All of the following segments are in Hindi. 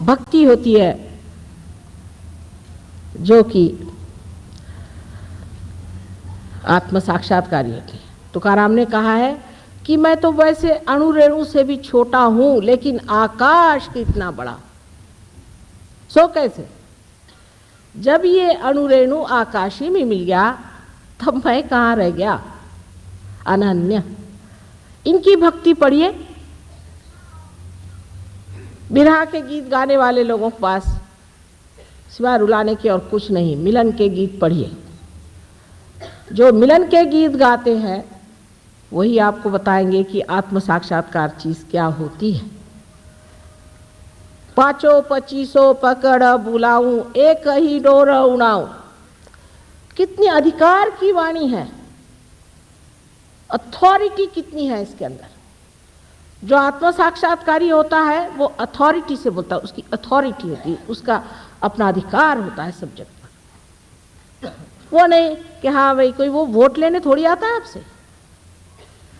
भक्ति होती है जो कि आत्म साक्षात्कारी होती है। तुकाराम ने कहा है कि मैं तो वैसे अणु रेणु से भी छोटा हूं, लेकिन आकाश कितना बड़ा। सो कैसे? जब ये अणु रेणु आकाशी में मिल गया तब मैं कहाँ रह गया? अनन्य। इनकी भक्ति पढ़िए। बिरहा के गीत गाने वाले लोगों के पास सिवाय रुलाने के और कुछ नहीं। मिलन के गीत पढ़िए। जो मिलन के गीत गाते हैं वही आपको बताएंगे कि आत्म साक्षात्कार चीज क्या होती है। पाँचों पच्चीसों पकड़ बुलाऊं, एक ही डोर उड़ाऊं। कितनी अधिकार की वाणी है, अथॉरिटी कितनी है इसके अंदर। जो आत्म साक्षात्कारी होता है वो अथॉरिटी से बोलता है, उसकी अथॉरिटी होती है, उसका अपना अधिकार होता है सब्जेक्ट पर। वो नहीं कि हाँ भाई कोई वो वोट लेने थोड़ी आता है आपसे।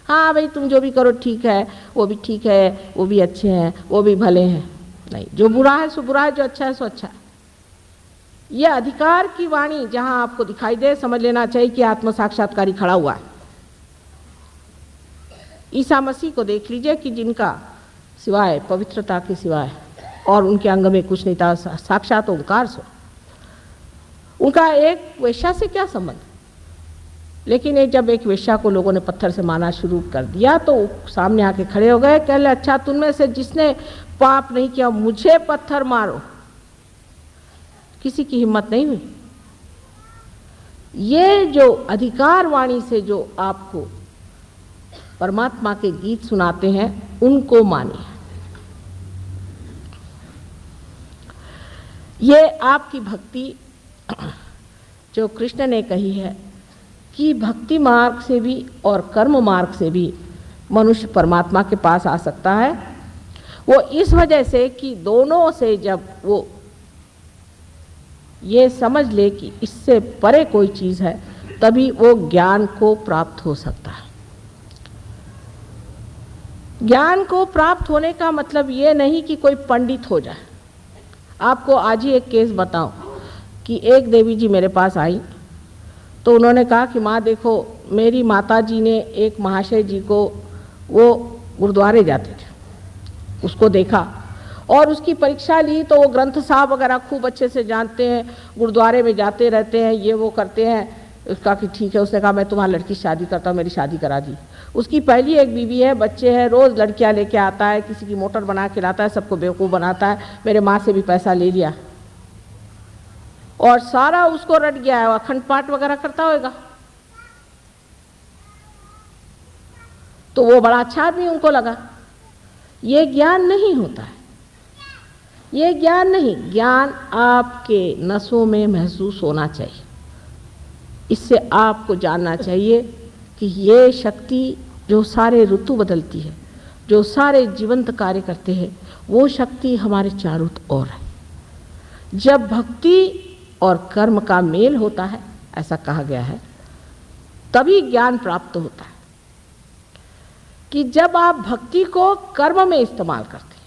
हाँ भाई तुम जो भी करो ठीक है, वो भी ठीक है, वो भी अच्छे हैं, वो भी भले हैं। नहीं, जो बुरा है सो बुरा है, जो अच्छा है सो अच्छा है। ये अधिकार की वाणी जहां आपको दिखाई दे, समझ लेना चाहिए कि आत्म साक्षात्कारी खड़ा हुआ है। ईसा मसीह को देख लीजिए कि जिनका सिवाय पवित्रता के सिवाय और उनके अंग में कुछ नहीं था, साक्षात ओंकार सो। उनका एक वेश्या से क्या संबंध? लेकिन ये जब एक वेश्या को लोगों ने पत्थर से मारना शुरू कर दिया तो सामने आके खड़े हो गए, कह ले अच्छा तुम में से जिसने पाप नहीं किया मुझे पत्थर मारो। किसी की हिम्मत नहीं हुई। ये जो अधिकार वाणी से जो आपको परमात्मा के गीत सुनाते हैं उनको मानिए। ये आपकी भक्ति जो कृष्ण ने कही है कि भक्ति मार्ग से भी और कर्म मार्ग से भी मनुष्य परमात्मा के पास आ सकता है, वो इस वजह से कि दोनों से जब वो ये समझ ले कि इससे परे कोई चीज़ है तभी वो ज्ञान को प्राप्त हो सकता है। ज्ञान को प्राप्त होने का मतलब ये नहीं कि कोई पंडित हो जाए। आपको आज ही एक केस बताऊं कि एक देवी जी मेरे पास आई तो उन्होंने कहा कि माँ देखो मेरी माता जी ने एक महाशय जी को, वो गुरुद्वारे जाते थे, उसको देखा और उसकी परीक्षा ली तो वो ग्रंथ साहब वगैरह खूब अच्छे से जानते हैं, गुरुद्वारे में जाते रहते हैं, ये वो करते हैं। उसका कि ठीक है, उसने कहा मैं तुम्हारी लड़की शादी करता हूँ, मेरी शादी करा दी। उसकी पहली एक बीवी है, बच्चे हैं, रोज़ लड़कियाँ लेके आता है, किसी की मोटर बना के लाता है, सबको बेवकूफ़ बनाता है। मेरे माँ से भी पैसा ले लिया और सारा उसको रट गया है, अखंड पाठ वगैरह करता होगा। तो वो बड़ा अच्छा आदमी उनको लगा। ये ज्ञान नहीं होता है, ये ज्ञान नहीं। ज्ञान आपके नसों में महसूस होना चाहिए। इससे आपको जानना चाहिए कि ये शक्ति जो सारे ऋतु बदलती है, जो सारे जीवंत कार्य करते हैं, वो शक्ति हमारे चारों ओर है। जब भक्ति और कर्म का मेल होता है, ऐसा कहा गया है, तभी ज्ञान प्राप्त होता है। कि जब आप भक्ति को कर्म में इस्तेमाल करते हैं,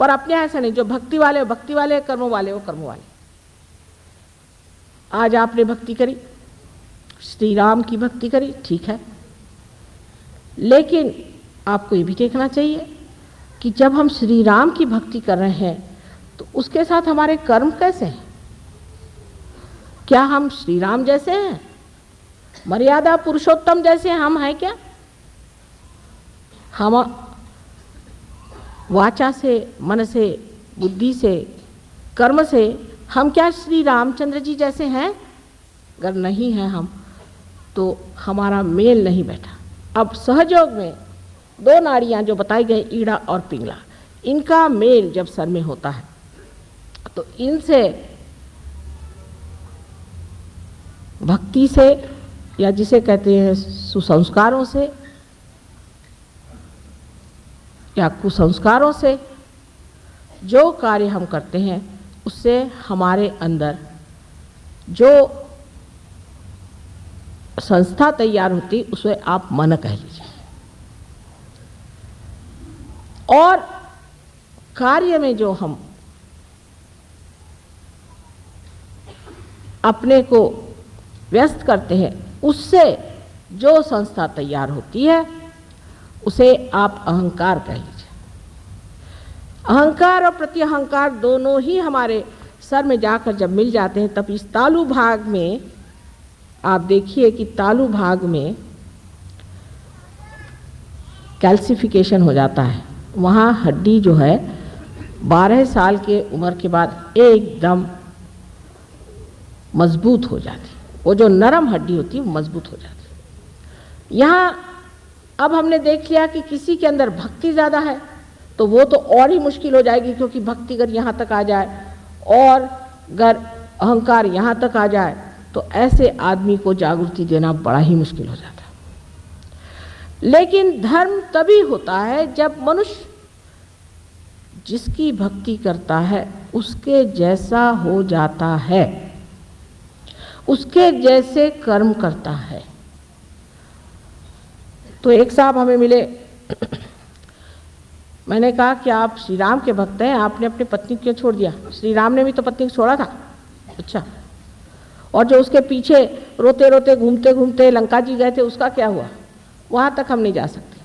पर अपने ऐसा नहीं, जो भक्ति वाले वो भक्ति वाले, कर्म वाले वो कर्म वाले। आज आपने भक्ति करी, श्री राम की भक्ति करी, ठीक है, लेकिन आपको ये भी देखना चाहिए कि जब हम श्री राम की भक्ति कर रहे हैं तो उसके साथ हमारे कर्म कैसे हैं? क्या हम श्री राम जैसे हैं? मर्यादा पुरुषोत्तम जैसे हम हैं क्या? हम वाचा से, मन से, बुद्धि से, कर्म से हम क्या श्री रामचंद्र जी जैसे हैं? अगर नहीं हैं हम तो हमारा मेल नहीं बैठा। अब सहयोग में दो नाड़ियां जो बताई गई, ईड़ा और पिंगला, इनका मेल जब सर में होता है तो इनसे भक्ति से या जिसे कहते हैं सुसंस्कारों से या कुसंस्कारों से जो कार्य हम करते हैं उससे हमारे अंदर जो संस्था तैयार होती, उसे आप मन कह लीजिए। और कार्य में जो हम अपने को व्यस्त करते हैं, उससे जो संस्था तैयार होती है उसे आप अहंकार कह लीजिए। अहंकार और प्रत्यहंकार दोनों ही हमारे सर में जाकर जब मिल जाते हैं, तब इस तालु भाग में आप देखिए कि तालु भाग में कैल्सिफिकेशन हो जाता है। वहाँ हड्डी जो है 12 साल के उम्र के बाद एकदम मजबूत हो जाती, वो जो नरम हड्डी होती है वो मजबूत हो जाती। यहाँ अब हमने देख लिया कि किसी के अंदर भक्ति ज़्यादा है तो वो तो और ही मुश्किल हो जाएगी, क्योंकि भक्ति अगर यहाँ तक आ जाए और अगर अहंकार यहाँ तक आ जाए तो ऐसे आदमी को जागृति देना बड़ा ही मुश्किल हो जाता है। लेकिन धर्म तभी होता है जब मनुष्य जिसकी भक्ति करता है उसके जैसा हो जाता है, उसके जैसे कर्म करता है। तो एक साहब हमें मिले, मैंने कहा कि आप श्री राम के भक्त हैं, आपने अपनी पत्नी क्यों छोड़ दिया? श्री राम ने भी तो पत्नी को छोड़ा था। अच्छा, और जो उसके पीछे रोते रोते घूमते घूमते लंका जी गए थे उसका क्या हुआ? वहां तक हम नहीं जा सकते।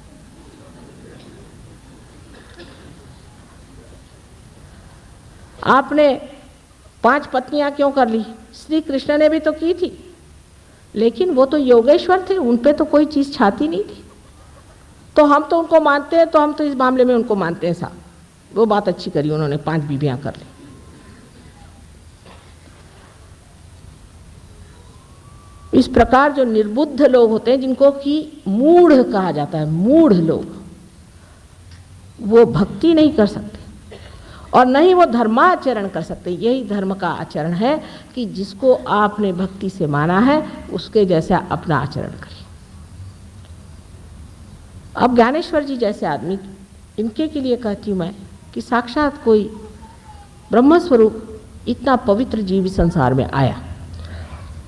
आपने 5 पत्नियां क्यों कर ली? श्री कृष्ण ने भी तो की थी, लेकिन वो तो योगेश्वर थे, उन पे तो कोई चीज छाती नहीं थी। तो हम तो उनको मानते हैं, तो हम तो इस मामले में उनको मानते हैं साहब, वो बात अच्छी करी, उन्होंने 5 बीवियां कर ली। इस प्रकार जो निर्बुद्ध लोग होते हैं, जिनको कि मूढ़ कहा जाता है, मूढ़ लोग, वो भक्ति नहीं कर सकते और न ही वो धर्माचरण कर सकते। यही धर्म का आचरण है कि जिसको आपने भक्ति से माना है उसके जैसा अपना आचरण करिए। अब ज्ञानेश्वर जी जैसे आदमी, इनके के लिए कहती हूँ मैं कि साक्षात कोई ब्रह्मस्वरूप इतना पवित्र जीव संसार में आया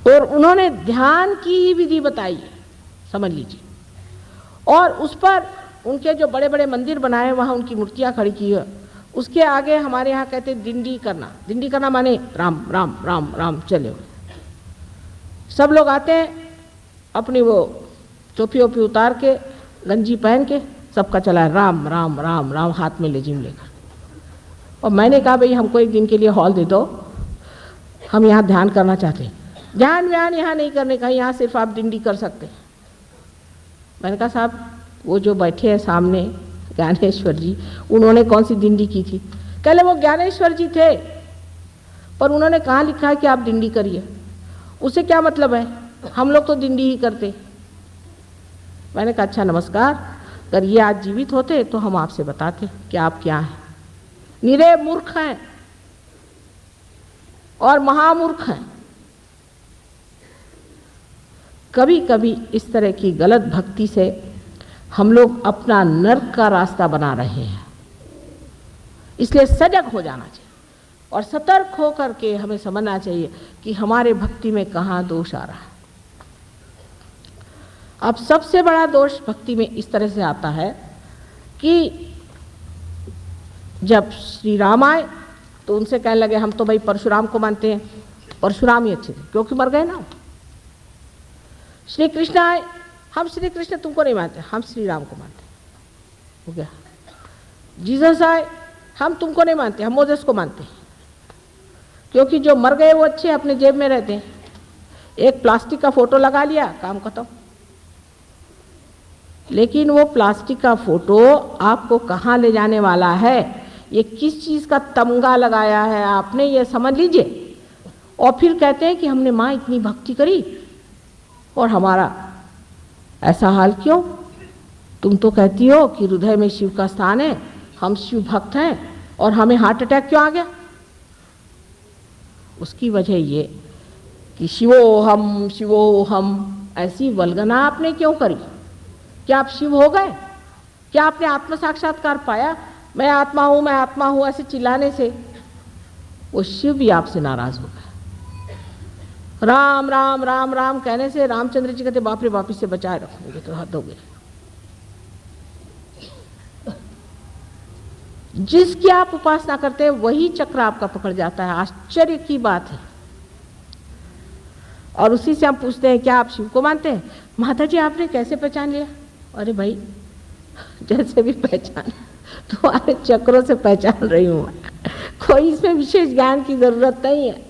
और उन्होंने ध्यान की ही विधि बताई, समझ लीजिए, और उस पर उनके जो बड़े बड़े मंदिर बनाए वहाँ उनकी मूर्तियाँ खड़ी की है। उसके आगे हमारे यहाँ कहते दिंडी करना, दिंडी करना माने राम राम राम राम चले। सब लोग आते हैं अपनी वो टोपी ओपी उतार के, गंजी पहन के, सबका चला है राम राम राम राम, हाथ में लेजिम लेकर। और मैंने कहा भाई हमको एक दिन के लिए हॉल दे दो, हम यहाँ ध्यान करना चाहते हैं। ध्यान व्यान यहाँ नहीं करने का, यहाँ सिर्फ आप दिंडी कर सकते। मैंने कहा साहब वो जो बैठे हैं सामने ज्ञानेश्वर जी, उन्होंने कौन सी दिंडी की थी? कहले वो ज्ञानेश्वर जी थे, पर उन्होंने कहाँ लिखा है कि आप दिंडी करिए? उसे क्या मतलब है, हम लोग तो दिंडी ही करते। मैंने कहा अच्छा नमस्कार, अगर ये आज जीवित होते तो हम आपसे बताते कि आप क्या हैं। निरे मूर्ख हैं और महामूर्ख हैं। कभी कभी इस तरह की गलत भक्ति से हम लोग अपना नर्क का रास्ता बना रहे हैं। इसलिए सजग हो जाना चाहिए और सतर्क होकर के हमें समझना चाहिए कि हमारे भक्ति में कहाँ दोष आ रहा है। अब सबसे बड़ा दोष भक्ति में इस तरह से आता है कि जब श्री राम आए तो उनसे कहने लगे हम तो भाई परशुराम को मानते हैं, परशुराम ही अच्छे थे क्योंकि मर गए ना। श्री कृष्ण आए, हम श्री कृष्ण तुमको नहीं मानते, हम श्री राम को मानते, हो गया। जीसस आए, हम तुमको नहीं मानते, हम मोसेस को मानते, क्योंकि जो मर गए वो अच्छे अपने जेब में रहते हैं। एक प्लास्टिक का फोटो लगा लिया, काम खत्म। लेकिन वो प्लास्टिक का फोटो आपको कहाँ ले जाने वाला है, ये किस चीज़ का तमगा लगाया है आपने, ये समझ लीजिए। और फिर कहते हैं कि हमने माँ इतनी भक्ति करी और हमारा ऐसा हाल क्यों? तुम तो कहती हो कि हृदय में शिव का स्थान है, हम शिव भक्त हैं, और हमें हार्ट अटैक क्यों आ गया? उसकी वजह ये कि शिवो हम ऐसी वल्गना आपने क्यों करी? क्या आप शिव हो गए? क्या आपने आत्म साक्षात्कार पाया? मैं आत्मा हूँ ऐसे चिल्लाने से वो शिव भी आपसे नाराज हो गए। राम राम राम राम कहने से रामचंद्र जी कहते बाप रे बाप, इससे बचाए रखोगे तो हद हो गई। जिसकी आप उपासना करते हैं वही चक्र आपका पकड़ जाता है। आश्चर्य की बात है और उसी से हम पूछते हैं क्या आप शिव को मानते हैं? माता जी आपने कैसे पहचान लिया? अरे भाई जैसे भी पहचान, तुम्हारे चक्रों से पहचान रही हूँ, कोई इसमें विशेष ज्ञान की जरूरत नहीं है।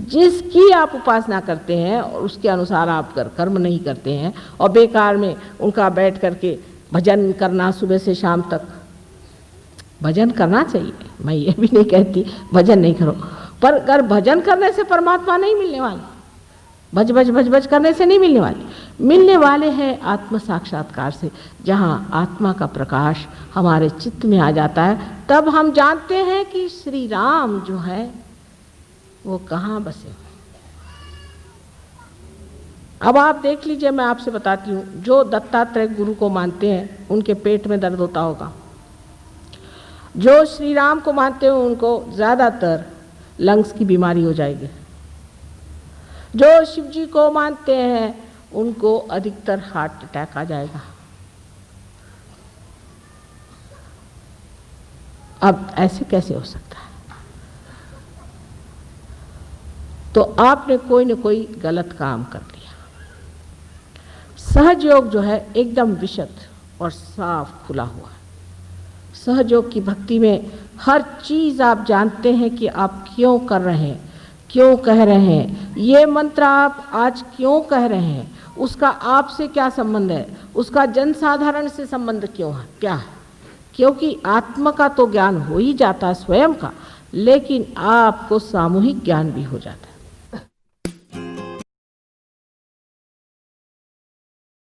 जिसकी आप उपासना करते हैं और उसके अनुसार आप कर्म नहीं करते हैं और बेकार में उनका बैठ करके भजन करना सुबह से शाम तक, भजन करना चाहिए, मैं ये भी नहीं कहती भजन नहीं करो, पर अगर भजन करने से परमात्मा नहीं मिलने वाले, भज भज भज भज करने से नहीं मिलने वाले, मिलने वाले हैं आत्म साक्षात्कार से, जहाँ आत्मा का प्रकाश हमारे चित्त में आ जाता है। तब हम जानते हैं कि श्री राम जो है वो कहाँ बसे हुए। अब आप देख लीजिए, मैं आपसे बताती हूँ, जो दत्तात्रेय गुरु को मानते हैं उनके पेट में दर्द होता होगा, जो श्री राम को मानते हो उनको ज़्यादातर लंग्स की बीमारी हो जाएगी, जो शिव जी को मानते हैं उनको अधिकतर हार्ट अटैक आ जाएगा। अब ऐसे कैसे हो सकता है? तो आपने कोई न कोई गलत काम कर दिया। सहजयोग जो है एकदम विशद और साफ खुला हुआ है। सहजयोग की भक्ति में हर चीज़ आप जानते हैं कि आप क्यों कर रहे हैं, क्यों कह रहे हैं, ये मंत्र आप आज क्यों कह रहे हैं, उसका आपसे क्या संबंध है, उसका जनसाधारण से संबंध क्यों है, क्या है? क्योंकि आत्मा का तो ज्ञान हो ही जाता है स्वयं का, लेकिन आपको सामूहिक ज्ञान भी हो जाता है।